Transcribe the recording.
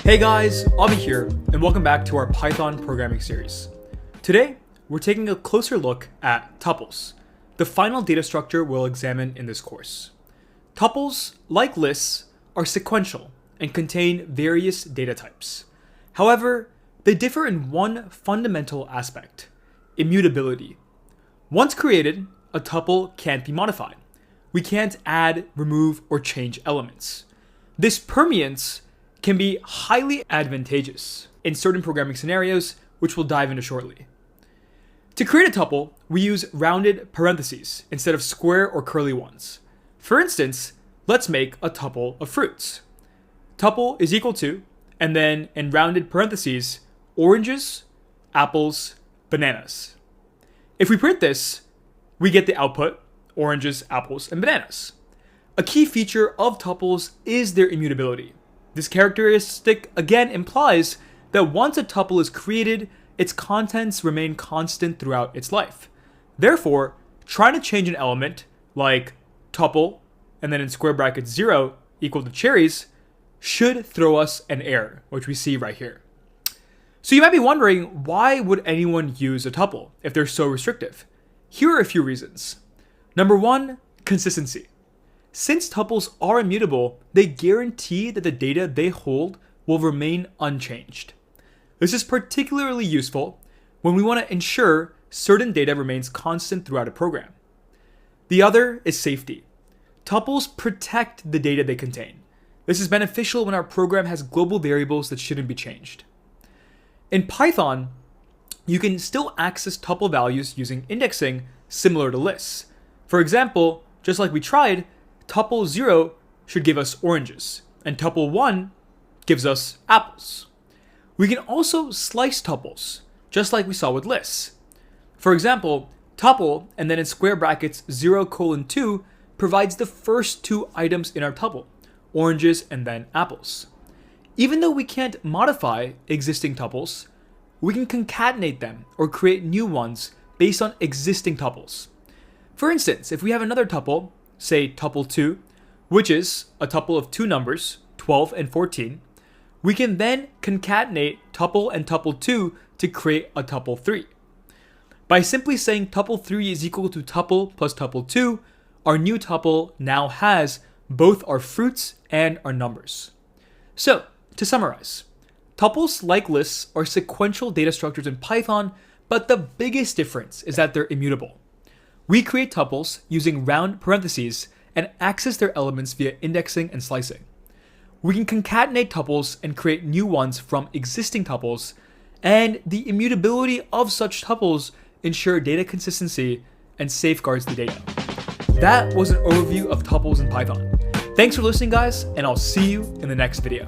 Hey guys, Avi here, and welcome back to our Python programming series. Today, we're taking a closer look at tuples, the final data structure we'll examine in this course. Tuples, like lists, are sequential and contain various data types. However, they differ in one fundamental aspect: immutability. Once created, a tuple can't be modified. We can't add, remove, or change elements. This permanence can be highly advantageous in certain programming scenarios, which we'll dive into shortly. To create a tuple, we use rounded parentheses instead of square or curly ones. For instance, let's make a tuple of fruits. Tuple is equal to, and then in rounded parentheses, oranges, apples, bananas. If we print this, we get the output, oranges, apples, and bananas. A key feature of tuples is their immutability. This characteristic again implies that once a tuple is created, its contents remain constant throughout its life. Therefore, trying to change an element, like tuple, and then in square brackets 0 equal to cherries, should throw us an error, which we see right here. So you might be wondering, why would anyone use a tuple if they're so restrictive? Here are a few reasons. Number one, consistency. Since tuples are immutable, they guarantee that the data they hold will remain unchanged. This is particularly useful when we want to ensure certain data remains constant throughout a program. The other is safety. Tuples protect the data they contain. This is beneficial when our program has global variables that shouldn't be changed. In Python, you can still access tuple values using indexing similar to lists. For example, just like we tried, tuple 0 should give us oranges, and tuple 1 gives us apples. We can also slice tuples, just like we saw with lists. For example, tuple and then in square brackets 0:2 provides the first two items in our tuple, oranges and then apples. Even though we can't modify existing tuples, we can concatenate them or create new ones based on existing tuples. For instance, if we have another tuple, say tuple 2, which is a tuple of two numbers, 12 and 14, we can then concatenate tuple and tuple 2 to create a tuple 3. By simply saying tuple 3 is equal to tuple plus tuple 2, our new tuple now has both our fruits and our numbers. So, to summarize, tuples, like lists, are sequential data structures in Python, but the biggest difference is that they're immutable. We create tuples using round parentheses and access their elements via indexing and slicing. We can concatenate tuples and create new ones from existing tuples, and the immutability of such tuples ensure data consistency and safeguards the data. That was an overview of tuples in Python. Thanks for listening, guys, and I'll see you in the next video.